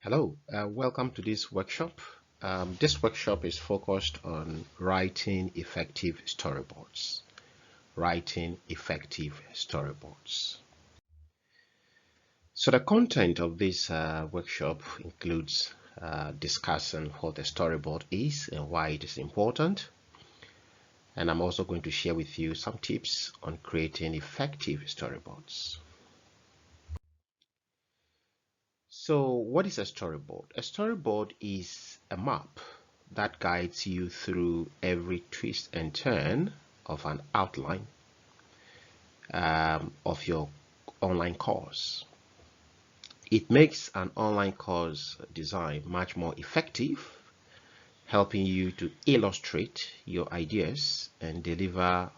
Hello, welcome to this workshop. This workshop is focused on writing effective storyboards. Writing effective storyboards. So the content of this workshop includes discussing what a storyboard is and why it is important. And I'm also going to share with you some tips on creating effective storyboards. So what is a storyboard? A storyboard is a map that guides you through every twist and turn of an outline of your online course. It makes an online course design much more effective, helping you to illustrate your ideas and deliver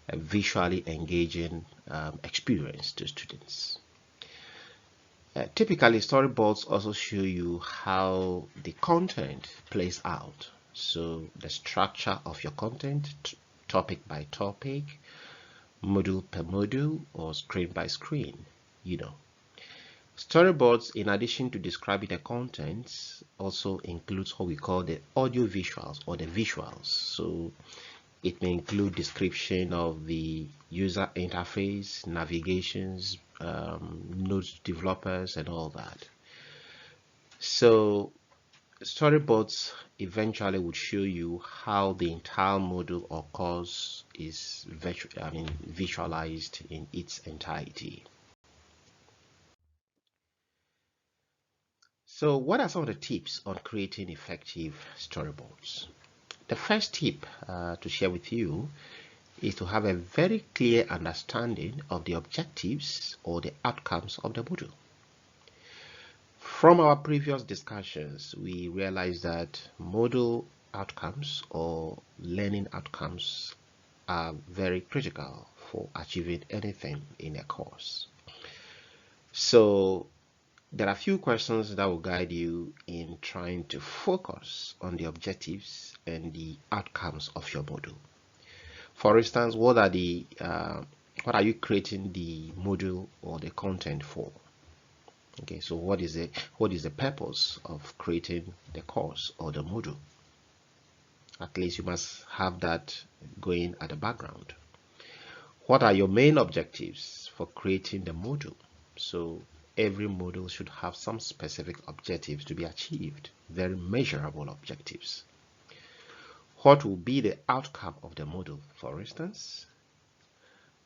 a visually engaging experience to students. Typically, storyboards also show you how the content plays out. So the structure of your content, topic by topic, module per module, or screen by screen, Storyboards, in addition to describing the contents, also includes what we call the audio visuals or the visuals. So it may include description of the user interface, navigations, nodes developers, and all that. So storyboards eventually would show you how the entire module or course is visualized in its entirety. So what are some of the tips on creating effective storyboards? The first tip to share with you is to have a very clear understanding of the objectives or the outcomes of the module. From our previous discussions, we realized that module outcomes or learning outcomes are very critical for achieving anything in a course. So there are a few questions that will guide you in trying to focus on the objectives and the outcomes of your module. For instance, what are you creating the module or the content for? Okay, so what is the purpose of creating the course or the module? At least you must have that going at the background. What are your main objectives for creating the module? So every module should have some specific objectives to be achieved, very measurable objectives. What will be the outcome of the module, for instance?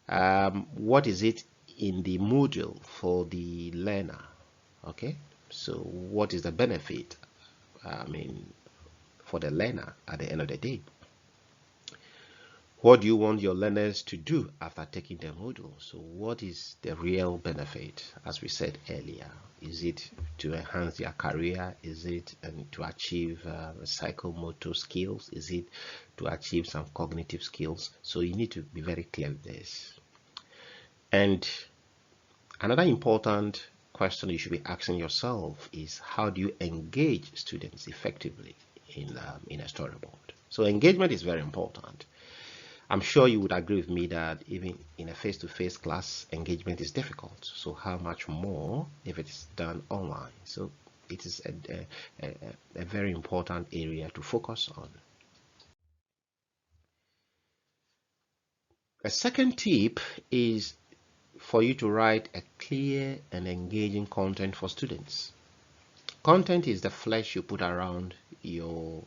What is it in the module for the learner? Okay, so what is the benefit for the learner at the end of the day? What do you want your learners to do after taking the module? So what is the real benefit? As we said earlier, is it to enhance their career? Is it to achieve psychomotor skills? Is it to achieve some cognitive skills? So you need to be very clear with this. And another important question you should be asking yourself is, how do you engage students effectively in a storyboard? So engagement is very important. I'm sure you would agree with me that even in a face-to-face class, engagement is difficult. So how much more if it is done online? So it is a very important area to focus on. A second tip is for you to write a clear and engaging content for students. Content is the flesh you put around your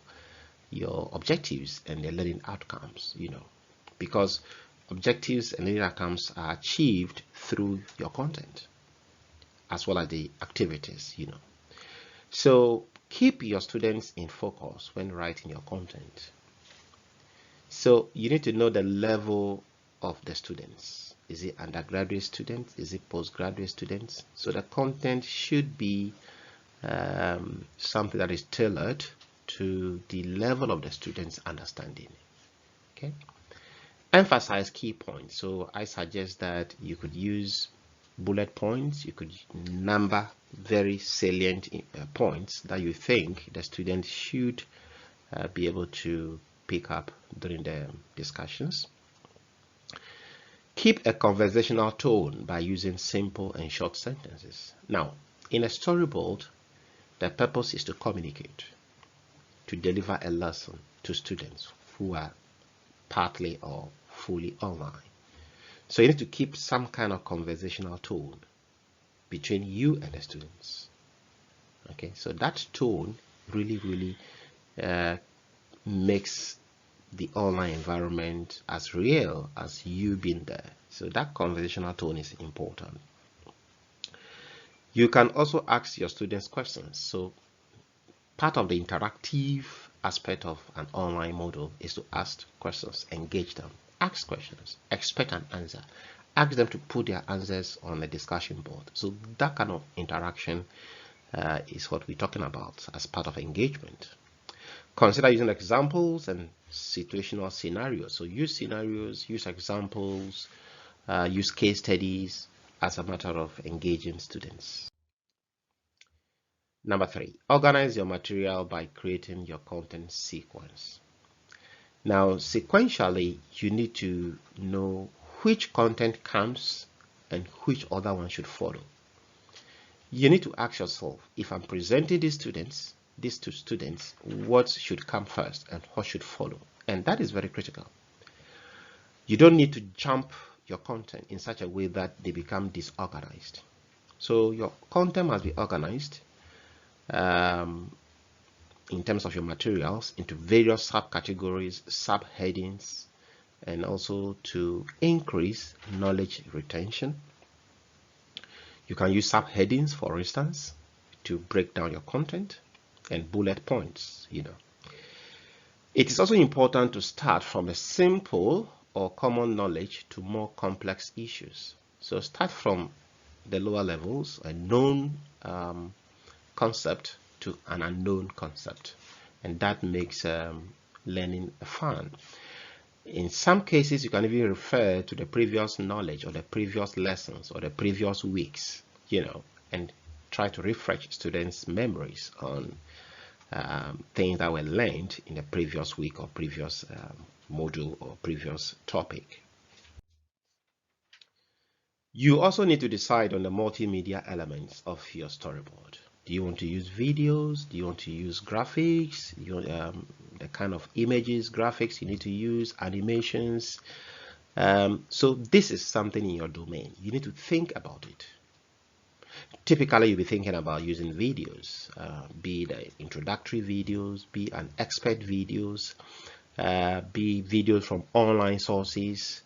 objectives and the learning outcomes, because objectives and learning outcomes are achieved through your content as well as the activities, So keep your students in focus when writing your content. So you need to know the level of the students. Is it undergraduate students? Is it postgraduate students? So the content should be something that is tailored to the level of the student's understanding. Okay. Emphasize key points. So I suggest that you could use bullet points. You could number very salient points that you think the student should be able to pick up during the discussions. Keep a conversational tone by using simple and short sentences. Now, in a storyboard, The purpose is to communicate, to deliver a lesson to students who are partly or fully online. So you need to keep some kind of conversational tone between you and the students. Okay, so that tone really makes the online environment as real as you being there. So that conversational tone is important. You can also ask your students questions. So part of the interactive aspect of an online model is to ask questions, engage them, ask questions, expect an answer, ask them to put their answers on a discussion board. So that kind of interaction is what we're talking about as part of engagement. Consider using examples and situational scenarios. So use scenarios, use examples, use case studies as a matter of engaging students. Number 3, organize your material by creating your content sequence. Now, sequentially, you need to know which content comes and which other one should follow. You need to ask yourself, if I'm presenting these two students, what should come first and what should follow? And that is very critical. You don't need to jump your content in such a way that they become disorganized. So your content must be organized in terms of your materials into various subcategories, subheadings, and also to increase knowledge retention. You can use subheadings, for instance, to break down your content, and bullet points. It is also important to start from a simple or common knowledge to more complex issues. So start from the lower levels, a known concept to an unknown concept, and that makes learning fun. In some cases, you can even refer to the previous knowledge or the previous lessons or the previous weeks, and try to refresh students' memories on things that were learned in the previous week or previous module or previous topic. You also need to decide on the multimedia elements of your storyboard. Do you want to use videos? Do you want to use graphics? The kind of images, graphics you need to use, animations. So this is something in your domain. You need to think about it. Typically, you'll be thinking about using videos, be the introductory videos, be an expert videos, be videos from online sources.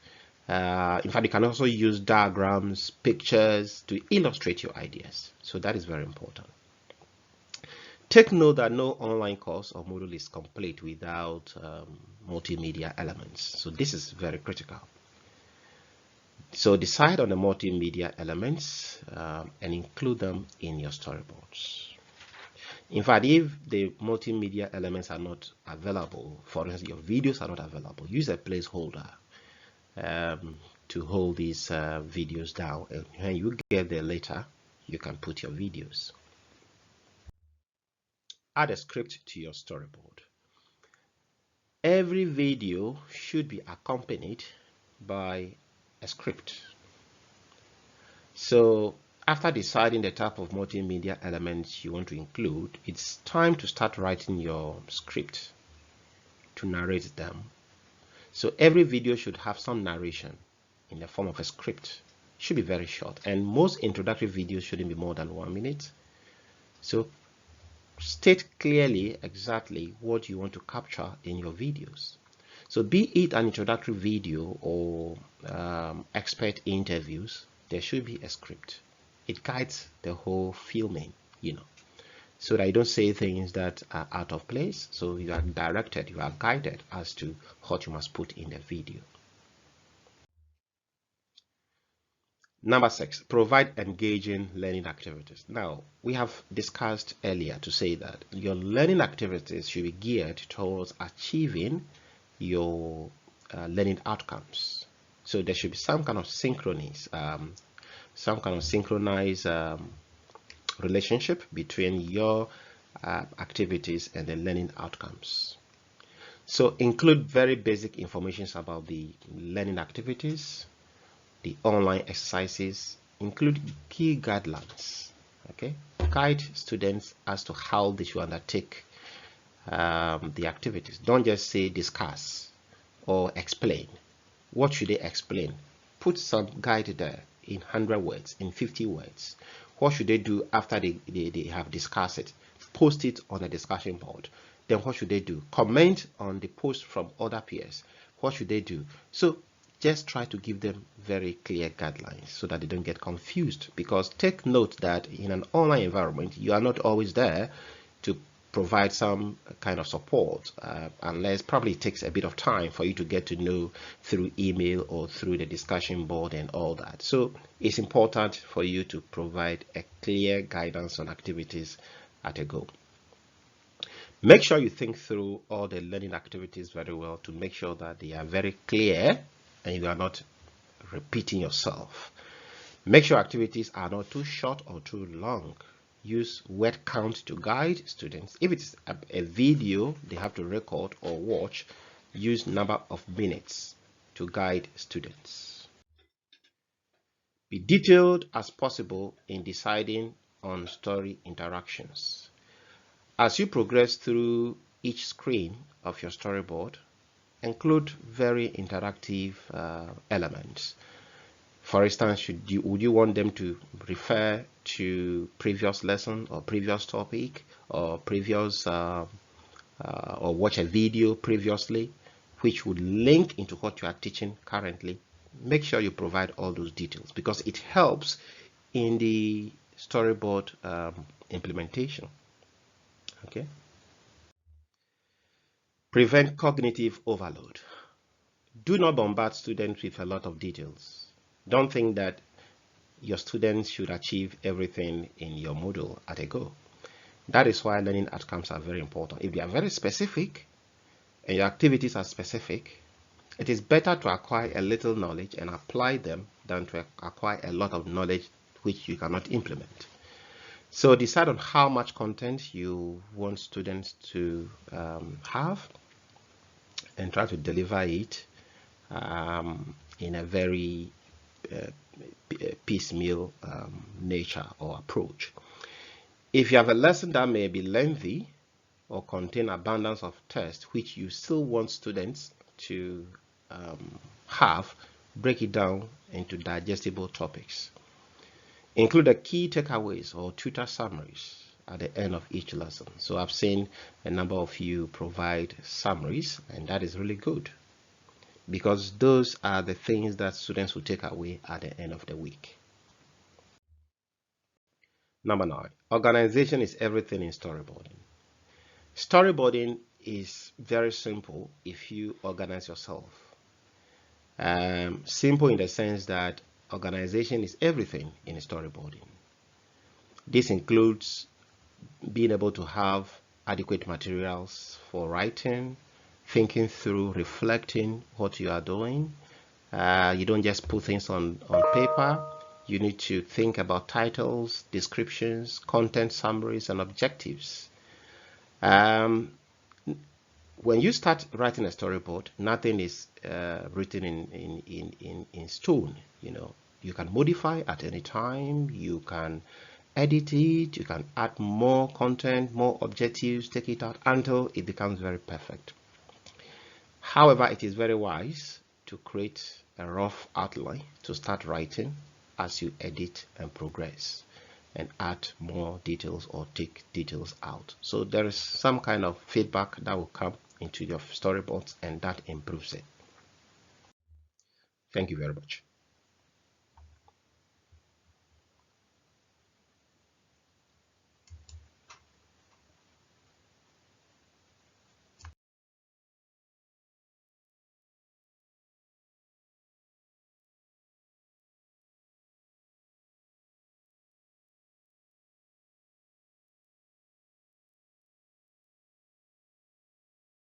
In fact, you can also use diagrams, pictures to illustrate your ideas. So that is very important. Take note that no online course or module is complete without multimedia elements. So this is very critical. So decide on the multimedia elements and include them in your storyboards. In fact, if the multimedia elements are not available, for instance, your videos are not available, use a placeholder to hold these videos down. And when you get there later, you can put your videos. Add a script to your storyboard. Every video should be accompanied by a script. So after deciding the type of multimedia elements you want to include, it's time to start writing your script to narrate them. So every video should have some narration in the form of a script. It should be very short, and most introductory videos shouldn't be more than 1 minute. So state clearly exactly what you want to capture in your videos. So be it an introductory video or expert interviews, there should be a script. It guides the whole filming, so that you don't say things that are out of place. So you are directed, you are guided as to what you must put in the video. Number 6, provide engaging learning activities. Now, we have discussed earlier to say that your learning activities should be geared towards achieving your learning outcomes. So there should be some kind of synchronized relationship between your activities and the learning outcomes. So include very basic information about the learning activities, the online exercises, include key guidelines. Okay, guide students as to how they should undertake the activities. Don't just say discuss or explain. What should they explain? Put some guide there in 100 words, in 50 words. What should they do after they have discussed it? Post it on a discussion board. Then what should they do? Comment on the post from other peers. What should they do? So just try to give them very clear guidelines so that they don't get confused. Because take note that in an online environment, you are not always there to provide some kind of support unless probably it takes a bit of time for you to get to know through email or through the discussion board and all that. So it's important for you to provide a clear guidance on activities at a go. Make sure you think through all the learning activities very well to make sure that they are very clear and you are not repeating yourself. Make sure activities are not too short or too long. Use word count to guide students. If it's a video they have to record or watch, use number of minutes to guide students. Be detailed as possible in deciding on story interactions. As you progress through each screen of your storyboard, include very interactive elements. For instance, would you want them to refer to previous lesson or previous topic or previous or watch a video previously which would link into what you are teaching currently? Make sure you provide all those details because it helps in the storyboard implementation. Okay. Prevent cognitive overload. Do not bombard students with a lot of details. Don't think that your students should achieve everything in your module at a go. That is why learning outcomes are very important. If they are very specific and your activities are specific, it is better to acquire a little knowledge and apply them than to acquire a lot of knowledge which you cannot implement. So decide on how much content you want students to have and try to deliver it in a very piecemeal nature or approach. If you have a lesson that may be lengthy or contain abundance of text which you still want students to have, break it down into digestible topics. Include the key takeaways or tutor summaries at the end of each lesson. So I've seen a number of you provide summaries, and that is really good because those are the things that students will take away at the end of the week. Number 9, organization is everything in storyboarding. Storyboarding is very simple if you organize yourself. Simple in the sense that organization is everything in storyboarding. This includes being able to have adequate materials for writing, thinking through, reflecting what you are doing. You don't just put things on paper. You need to think about titles, descriptions, content summaries, and objectives. When you start writing a storyboard, nothing is written in stone. You can modify at any time. You can edit it. You can add more content, more objectives, take it out until it becomes very perfect. However, it is very wise to create a rough outline to start writing as you edit and progress and add more details or take details out. So there is some kind of feedback that will come into your storyboards and that improves it. Thank you very much.